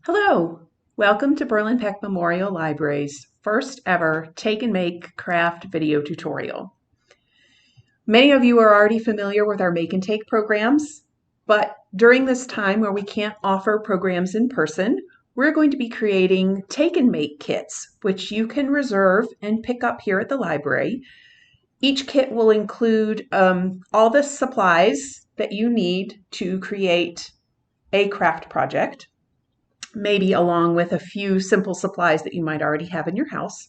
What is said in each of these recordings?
Hello, welcome to Berlin-Peck Memorial Library's first ever Take and Make craft video tutorial. Many of you are already familiar with our Make and Take programs, but during this time where we can't offer programs in person, we're going to be creating Take and Make kits, which you can reserve and pick up here at the library. Each kit will include all the supplies that you need to create a craft project, maybe along with a few simple supplies that you might already have in your house,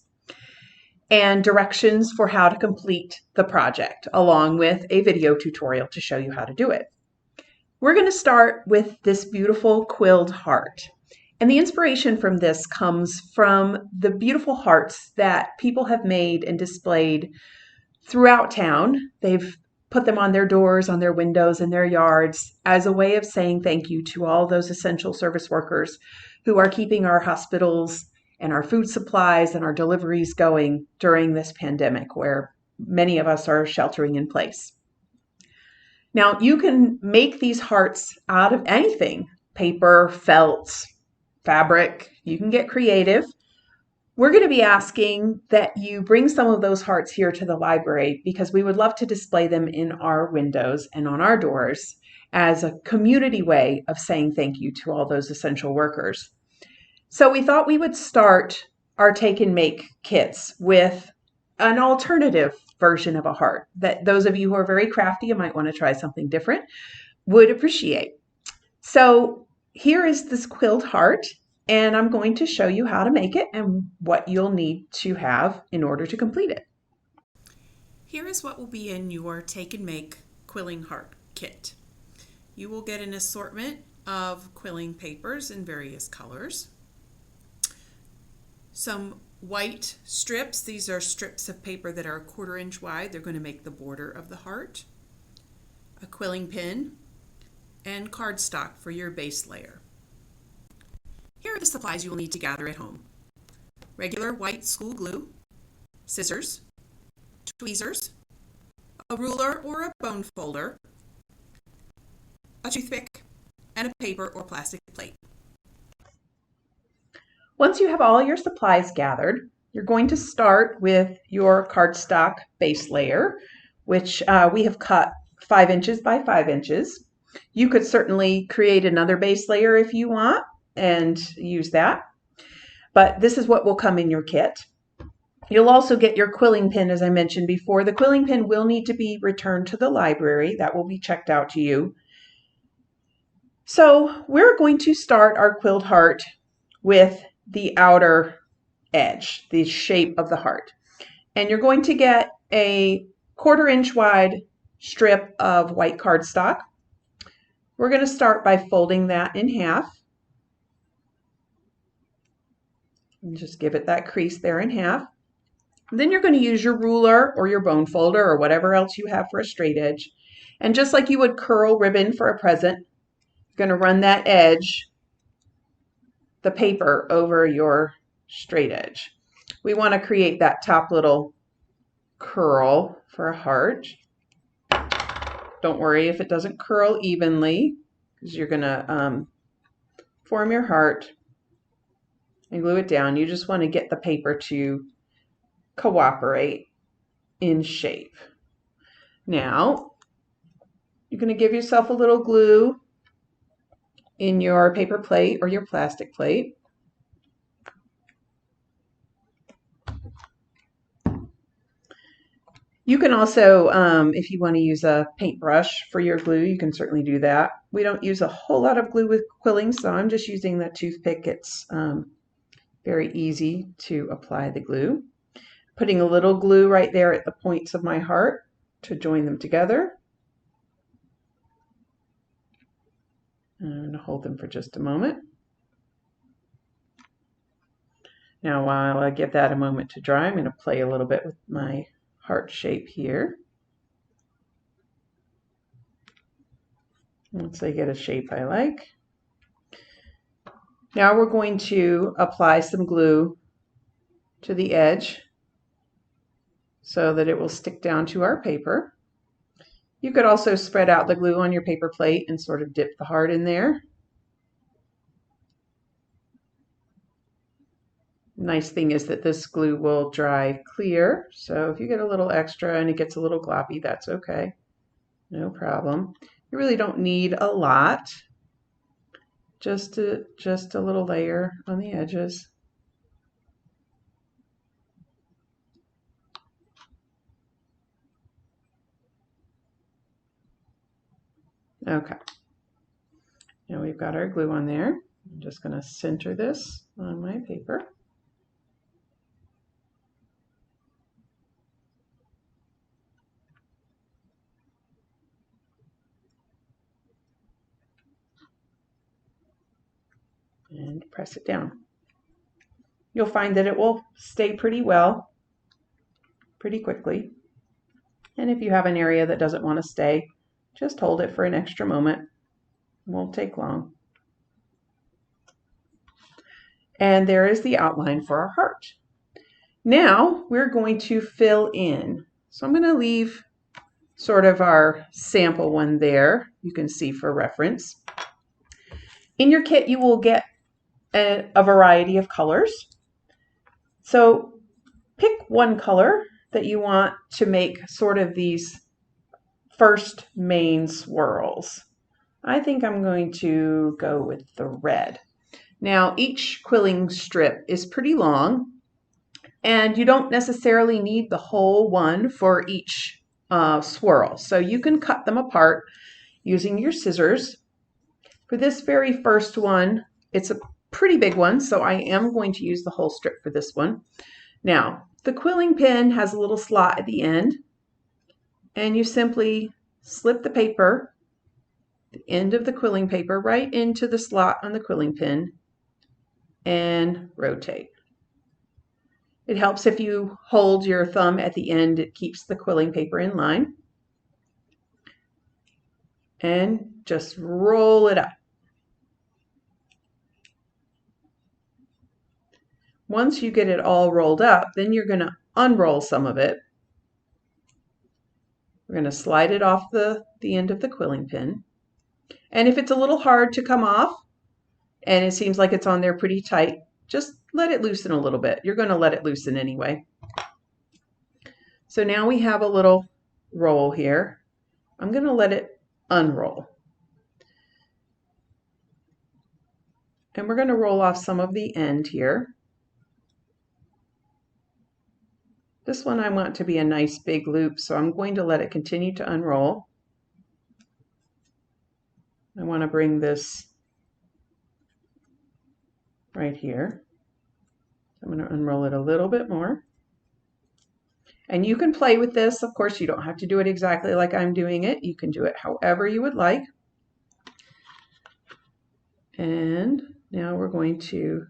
and directions for how to complete the project, along with a video tutorial to show you how to do it. We're going to start with this beautiful quilled heart. And the inspiration from this comes from the beautiful hearts that people have made and displayed throughout town. They've put them on their doors, on their windows, in their yards as a way of saying thank you to all those essential service workers who are keeping our hospitals and our food supplies and our deliveries going during this pandemic where many of us are sheltering in place. Now, you can make these hearts out of anything: paper, felt, fabric. You can get creative. We're going to be asking that you bring some of those hearts here to the library because we would love to display them in our windows and on our doors as a community way of saying thank you to all those essential workers. So we thought we would start our Take and Make kits with an alternative version of a heart that those of you who are very crafty and might want to try something different would appreciate. So here is this quilled heart, and I'm going to show you how to make it and what you'll need to have in order to complete it. Here is what will be in your Take and Make quilling heart kit. You will get an assortment of quilling papers in various colors. Some white strips. These are strips of paper that are 1/4 inch wide. They're going to make the border of the heart. A quilling pin and cardstock for your base layer. Here are the supplies you will need to gather at home: regular white school glue, scissors, tweezers, a ruler or a bone folder, a toothpick, and a paper or plastic plate. Once you have all your supplies gathered, you're going to start with your cardstock base layer, which we have cut 5 inches by 5 inches. You could certainly create another base layer if you want and use that, but this is what will come in your kit. You'll also get your quilling pin, as I mentioned before. The quilling pin will need to be returned to the library. That will be checked out to you. So we're going to start our quilled heart with the outer edge, the shape of the heart. And you're going to get a 1/4 inch wide strip of white cardstock. We're going to start by folding that in half. And just give it that crease there in half. Then you're going to use your ruler or your bone folder or whatever else you have for a straight edge. And just like you would curl ribbon for a present, you're going to run that edge, the paper, over your straight edge. We want to create that top little curl for a heart. Don't worry if it doesn't curl evenly, because you're going to form your heart and glue it down. You just want to get the paper to cooperate in shape. Now, you're going to give yourself a little glue in your paper plate or your plastic plate. You can also, if you want to use a paintbrush for your glue, you can certainly do that. We don't use a whole lot of glue with quilling, so I'm just using that toothpick. It's very easy to apply the glue. Putting a little glue right there at the points of my heart to join them together. And hold them for just a moment. Now, while I give that a moment to dry, I'm going to play a little bit with my heart shape here. Once I get a shape I like. Now we're going to apply some glue to the edge so that it will stick down to our paper. You could also spread out the glue on your paper plate and sort of dip the heart in there. Nice thing is that this glue will dry clear, so if you get a little extra and it gets a little gloppy, that's okay. No problem. You really don't need a lot, just a little layer on the edges. Okay, now we've got our glue on there. I'm just going to center this on my paper. And press it down. You'll find that it will stay pretty well, pretty quickly. And if you have an area that doesn't want to stay, just hold it for an extra moment. It won't take long. And there is the outline for our heart. Now we're going to fill in. So I'm going to leave sort of our sample one there, you can see for reference. In your kit, you will get a variety of colors. So pick one color that you want to make sort of these first main swirls. I think I'm going to go with the red. Now each quilling strip is pretty long, and you don't necessarily need the whole one for each swirl. So you can cut them apart using your scissors. For this very first one, it's a pretty big one, so I am going to use the whole strip for this one. Now, the quilling pin has a little slot at the end, and you simply slip the paper, the end of the quilling paper, right into the slot on the quilling pin and rotate. It helps if you hold your thumb at the end, it keeps the quilling paper in line. And just roll it up. Once you get it all rolled up, then you're going to unroll some of it. We're going to slide it off the end of the quilling pin. And if it's a little hard to come off and it seems like it's on there pretty tight, just let it loosen a little bit. You're going to let it loosen anyway. So now we have a little roll here. I'm going to let it unroll. And we're going to roll off some of the end here. This one I want to be a nice big loop, so I'm going to let it continue to unroll. I want to bring this right here. I'm going to unroll it a little bit more. And you can play with this. Of course, you don't have to do it exactly like I'm doing it. You can do it however you would like. And now we're going to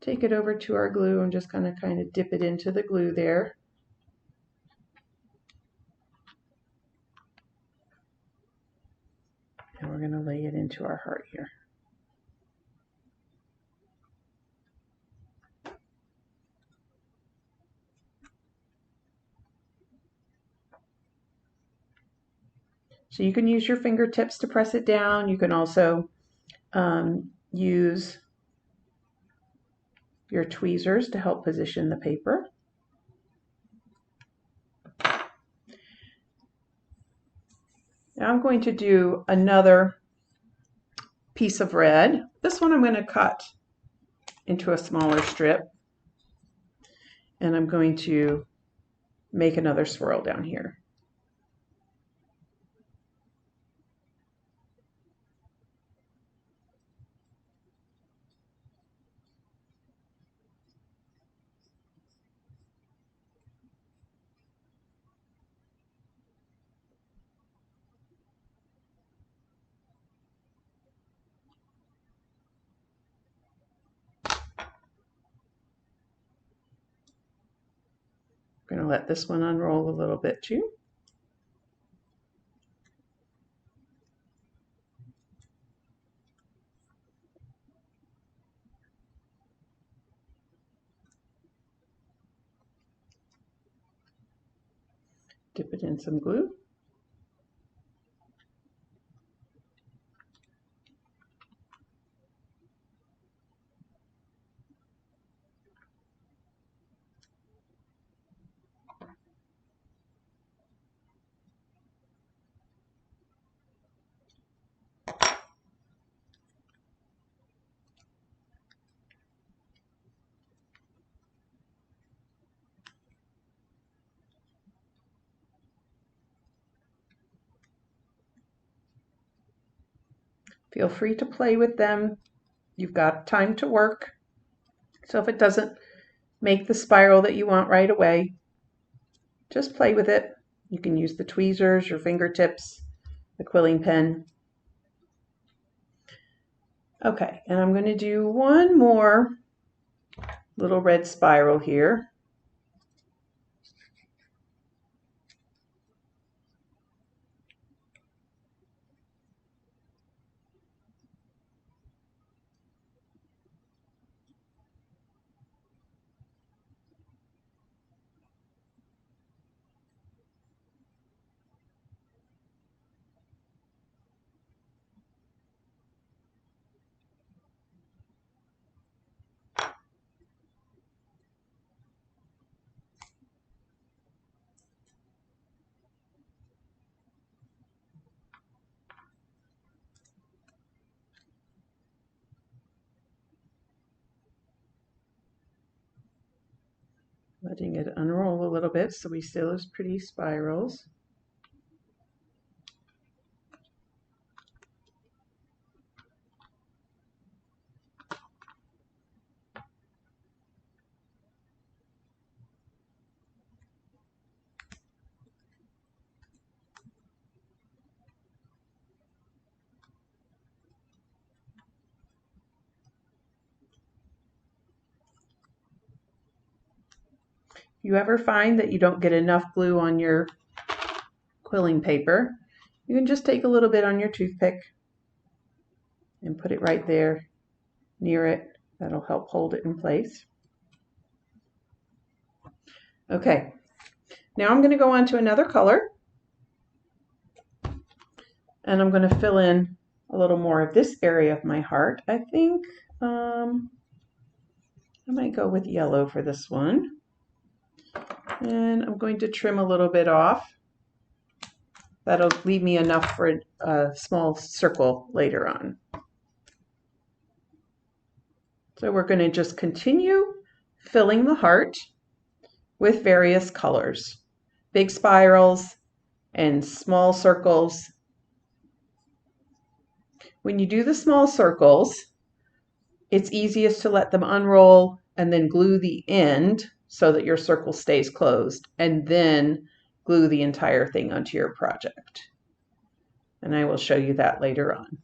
take it over to our glue. I'm just going to kind of dip it into the glue there. And we're going to lay it into our heart here. So you can use your fingertips to press it down. You can also use your tweezers to help position the paper. Now I'm going to do another piece of red. This one I'm going to cut into a smaller strip, and I'm going to make another swirl down here. I'm going to let this one unroll a little bit too. Dip it in some glue. Feel free to play with them. You've got time to work. So if it doesn't make the spiral that you want right away, just play with it. You can use the tweezers, your fingertips, the quilling pen. Okay, and I'm going to do one more little red spiral here. Letting it unroll a little bit so we see those pretty spirals. You ever find that you don't get enough glue on your quilling paper, you can just take a little bit on your toothpick and put it right there near it. That'll help hold it in place. Okay, now I'm going to go on to another color, and I'm going to fill in a little more of this area of my heart. I think I might go with yellow for this one. And I'm going to trim a little bit off. That'll leave me enough for a small circle later on. So we're going to just continue filling the heart with various colors, big spirals and small circles. When you do the small circles, it's easiest to let them unroll and then glue the end so that your circle stays closed, and then glue the entire thing onto your project. And I will show you that later on.